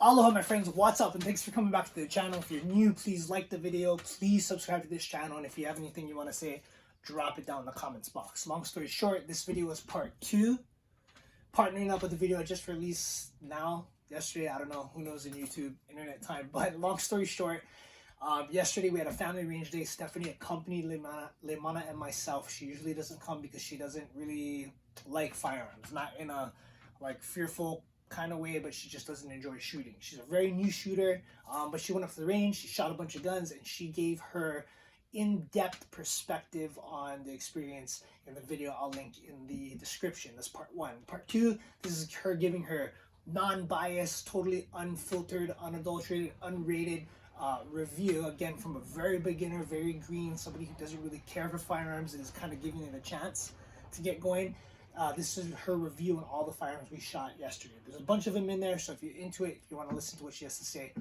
Aloha my friends, what's up, and thanks for coming back to the channel. If you're new, please like the video, please subscribe to this channel, and if you have anything you want to say, drop it down in the comments box. Long story short, this video is part 2, partnering up with the video I just released yesterday. I don't know, who knows in YouTube internet time, but long story short, yesterday we had a family range day. Stephanie accompanied Lemana and myself. She usually doesn't come because she doesn't really like firearms, not in a like fearful kind of way, but she just doesn't enjoy shooting. She's a very new shooter, but she went up to the range, she shot a bunch of guns, and she gave her in-depth perspective on the experience in the video I'll link in the description. That's part 1. Part 2, this is her giving her non-biased, totally unfiltered, unadulterated, unrated review, again from a very beginner, very green, somebody who doesn't really care for firearms and is kind of giving it a chance to get going. This is her review on all the firearms we shot yesterday. There's a bunch of them in there, so if you're into it, if you want to listen to what she has to say,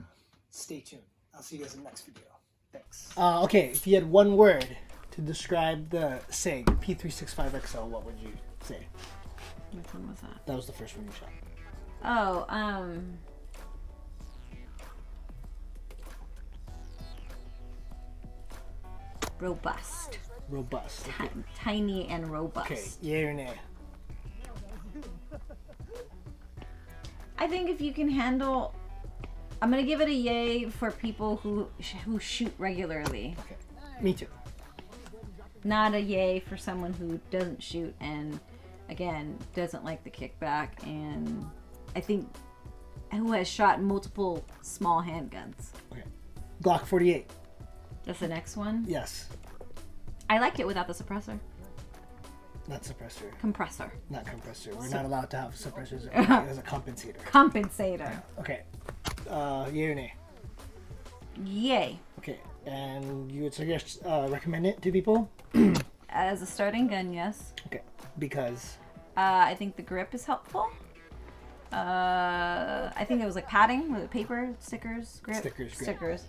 stay tuned. I'll see you guys in the next video. Thanks. Okay, if you had one word to describe the SIG P365XL, what would you say? Which one was that? That was the first one you shot. Oh, robust. Robust. Okay. Tiny and robust. Okay, yay or nay? I think if you can handle, I'm gonna give it a yay for people who shoot regularly. Okay, me too. Not a yay for someone who doesn't shoot and, again, doesn't like the kickback, and I think who has shot multiple small handguns. Okay, Glock 48. That's the next one. Yes. I liked it without the suppressor. Not suppressor. Compressor. Not compressor. We're not allowed to have suppressors as a compensator. Compensator. Okay. Yay or nay? Yay. Okay. And you would suggest recommend it to people? As a starting gun, yes. Okay. Because? I think the grip is helpful. I think it was like padding with paper, stickers, grip. Stickers, grip. Stickers.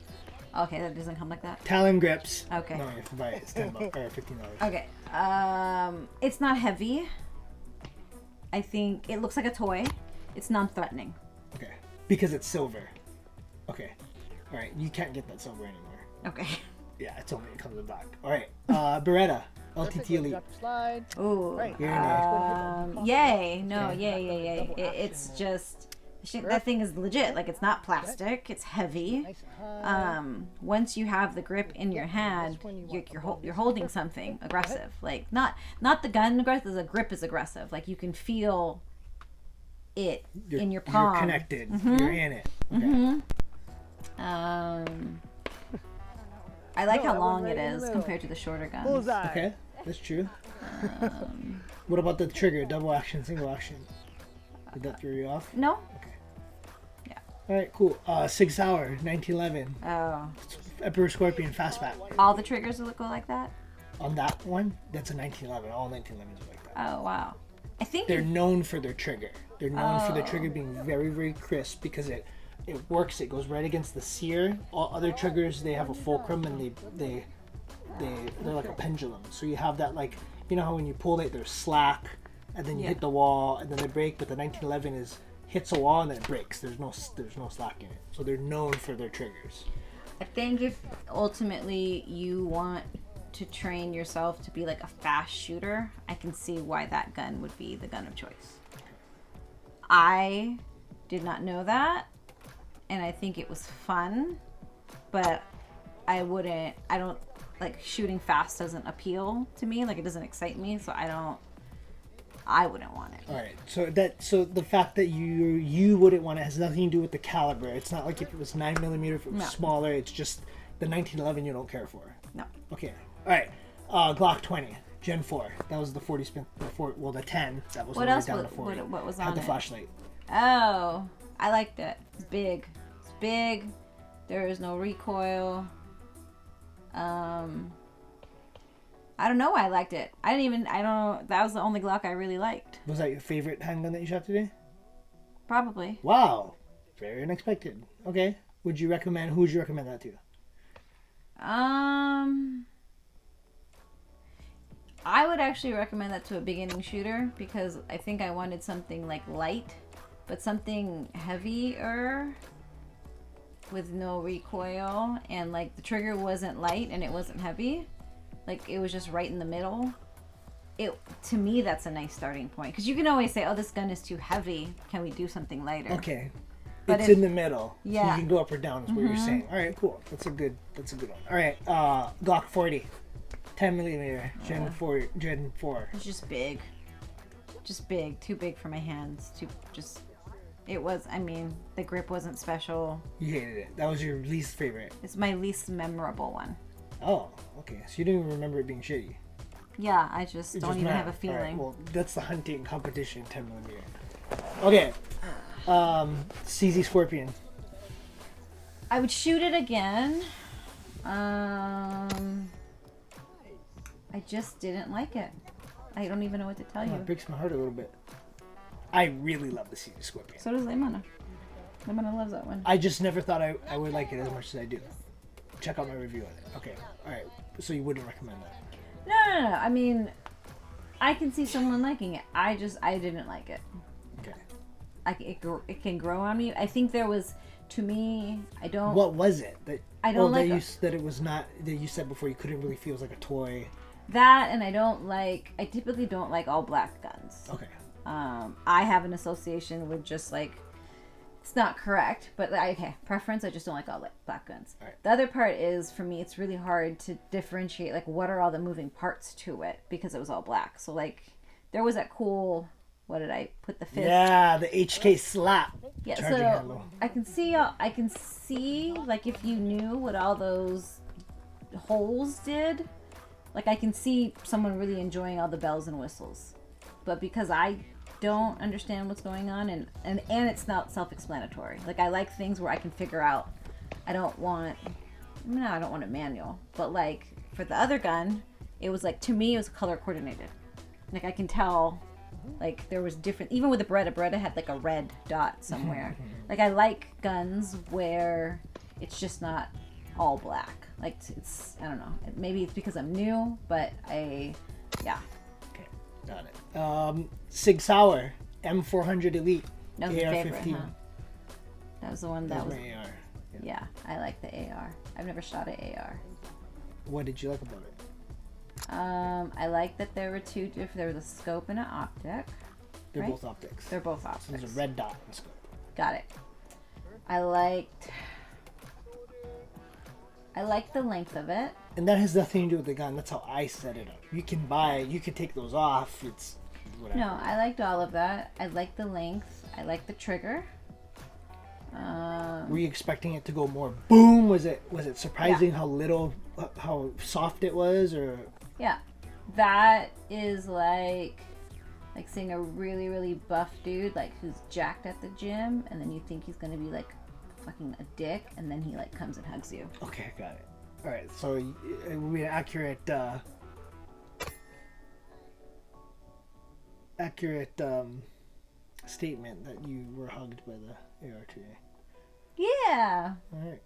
Okay, that doesn't come like that. Talon grips. Okay. No, you have to buy it. It's $10 or $15. Okay. It's not heavy. I think it looks like a toy. It's non-threatening. Okay. Because it's silver. Okay. All right. You can't get that silver anymore. Okay. Yeah, it's only it comes in black. All right. Beretta LTT ELITE. Ooh. Yay. No. Yay. It's just. That thing is legit. Like, it's not plastic. It's heavy. Once you have the grip in your hand, you're holding something aggressive. Like, not the gun aggressive. The grip is aggressive. Like, you can feel it in your palm. You're connected. You're in it. Okay. I like how long it is compared to the shorter guns. Okay, that's true. What about the trigger? Double action, single action? Did that throw you off? No. Okay. Yeah. All right, cool. SIG Sauer 1911. Oh. Emperor Scorpion Fastback. All the triggers will go like that? On that one, that's a 1911. All 1911s are like that. Oh, wow. I think they're known for their trigger. They're known for their trigger being very, very crisp because it works. It goes right against the sear. All other triggers, they have a fulcrum and they're like a pendulum. So you have that, like, you know how when you pull it, there's slack, and then you hit the wall, and then they break. But the 1911 hits a wall and then it breaks. There's no slack in it. So they're known for their triggers. I think if ultimately you want to train yourself to be like a fast shooter, I can see why that gun would be the gun of choice. I did not know that, and I think it was fun, but I don't like shooting fast. Doesn't appeal to me. Like, it doesn't excite me, so I wouldn't want it. All right. So the fact that you wouldn't want it has nothing to do with the caliber. It's not like if it was 9mm, if it was smaller. It's just the 1911 you don't care for. No. Okay. All right. Glock 20 Gen 4. That was the 40 spin. The 10. That was what else? Down to 40. What was on Had the it? flashlight. Oh, I liked it. It's big. It's big. There is no recoil. I don't know why I liked it. I don't know. That was the only Glock I really liked. Was that your favorite handgun that you shot today? Probably. Wow. Very unexpected. Okay. Who would you recommend that to? I would actually recommend that to a beginning shooter because I think I wanted something like light, but something heavier with no recoil, and like the trigger wasn't light and it wasn't heavy. Like it was just right in the middle. To me, that's a nice starting point, because you can always say, "Oh, this gun is too heavy. Can we do something lighter?" Okay, but it's in the middle. Yeah, so you can go up or down. Is what you're saying. All right, cool. That's a good one. All right, Glock 40, 10mm, Gen 4. It's just big, too big for my hands. It was. I mean, the grip wasn't special. You hated it. That was your least favorite. It's my least memorable one. Oh, okay. So you didn't even remember it being shitty. Yeah, I just don't even have a feeling. Right, well, that's the hunting competition 10mm. Okay. CZ Scorpion. I would shoot it again. I just didn't like it. I don't even know what to tell you. It breaks my heart a little bit. I really love the CZ Scorpion. So does Lemana. Lemana loves that one. I just never thought I would like it as much as I do. Check out my review on it. Okay. Alright. So you wouldn't recommend that? No. I mean, I can see someone liking it. I didn't like it. Okay. It can grow on me. I think there was, to me, I don't... What was it? That it was not... That you said before you couldn't really feel it was like a toy. That, and I typically don't like all black guns. Okay. I have an association with just like, it's not correct, but okay, preference, I just don't like all black guns. All right. The other part is, for me, it's really hard to differentiate, like, what are all the moving parts to it, because it was all black. So, like, there was that cool, what did I put the fist? Yeah, the HK slap. Yeah, so I can see, like, if you knew what all those holes did, like, I can see someone really enjoying all the bells and whistles. But because I don't understand what's going on, and it's not self-explanatory. Like, I like things where I can figure out. I don't want a manual, but like for the other gun, it was like, to me, it was color coordinated. Like, I can tell, like, there was different, even with the Beretta had like a red dot somewhere. Like, I like guns where it's just not all black. Like, it's, I don't know, maybe it's because I'm new, but yeah. Got it. Sig Sauer M400 Elite. That was your favorite, huh? That was the one that was my AR. Yeah, I like the AR. I've never shot an AR. What did you like about it? I like that there were two different. There was a scope and an optic. They're right? both optics. They're both optics. So there's a red dot in the scope. Got it. I liked the length of it. And that has nothing to do with the gun. That's how I set it up. You can take those off. It's whatever. No, I liked all of that. I liked the length. I liked the trigger. Were you expecting it to go more boom? Was it surprising how soft it was, or? Yeah, that is like seeing a really, really buff dude, like, who's jacked at the gym, and then you think he's gonna be like fucking a dick, and then he like comes and hugs you. Okay, got it. All right, so it would be an accurate statement that you were hugged by the AR today. Yeah. All right.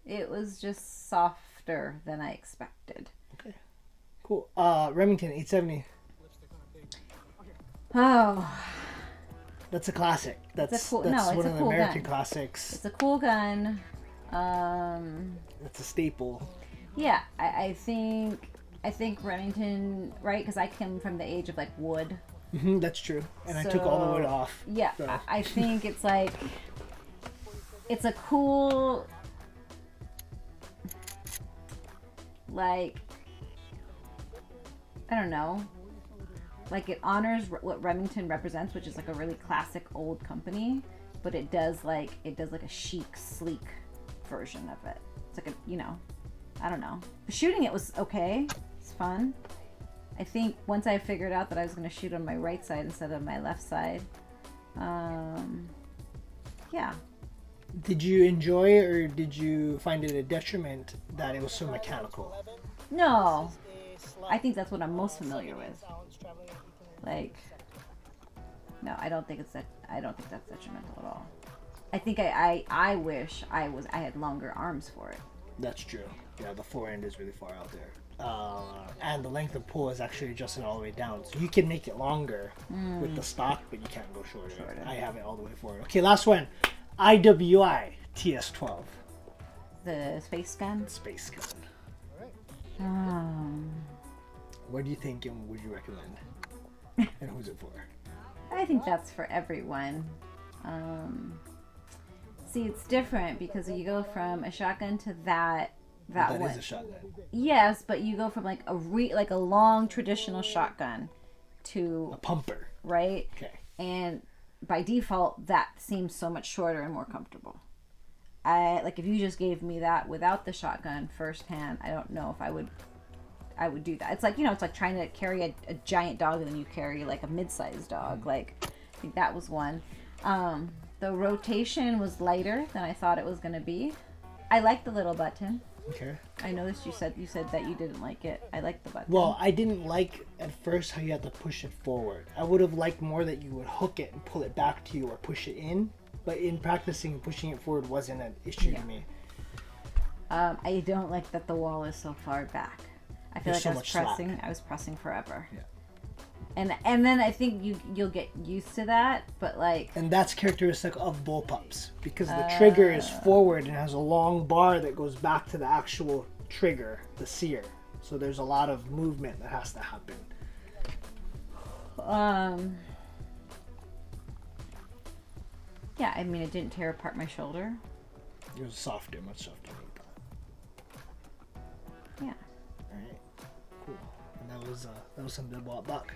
It was just softer than I expected. Okay. Cool. Remington 870. Oh. That's a classic. That's one of the cool American gun. classics. It's a cool gun. It's a staple. Yeah, I think Remington, right? Because I came from the age of like wood. That's true, and I took all the wood off. Yeah, so. I think it's like, it's a cool, like, I don't know, like, it honors what Remington represents, which is like a really classic old company, but it does like a chic, sleek version of it. It's like a, I don't know. Shooting it was okay. It's fun. I think once I figured out that I was going to shoot on my right side instead of my left side, yeah. Did you enjoy it, or did you find it a detriment that it was so mechanical? No. I think that's what I'm most familiar with. Like, no, I don't think that's detrimental at all. I think I wish I had longer arms for it. That's true. Yeah, the forend is really far out there. And the length of pull is actually adjusted all the way down. So you can make it longer with the stock, but you can't go shorter. I have it all the way forward. Okay, last one. IWI TS12. The space gun. Space gun. Um, What do you think and would you recommend? And who's it for? I think that's for everyone. See, it's different because you go from a shotgun to that That one. is a shotgun. Yes, but you go from like a long traditional shotgun to A pumper. right. Okay. And by default, that seems so much shorter and more comfortable. Like if you just gave me that without the shotgun firsthand, I don't know if I would do that. It's like, it's like trying to carry a giant dog and then you carry like a mid-sized dog. Like, I think that was one. The rotation was lighter than I thought it was going to be. I like the little button. Okay. I noticed you said that you didn't like it. I like the button. Well, I didn't like at first how you had to push it forward. I would have liked more that you would hook it and pull it back to you or push it in. But in practicing, pushing it forward wasn't an issue to me. I don't like that the wall is so far back. I feel There's like so much slack. I was pressing forever. Yeah. And then I think you'll get used to that, but like And that's characteristic of bullpups because the trigger is forward and has a long bar that goes back to the actual trigger, the sear. So there's a lot of movement that has to happen. yeah, I mean it didn't tear apart my shoulder. It was softer, much softer than we thought. Yeah. All right, cool. And that was some Bibwap Buck.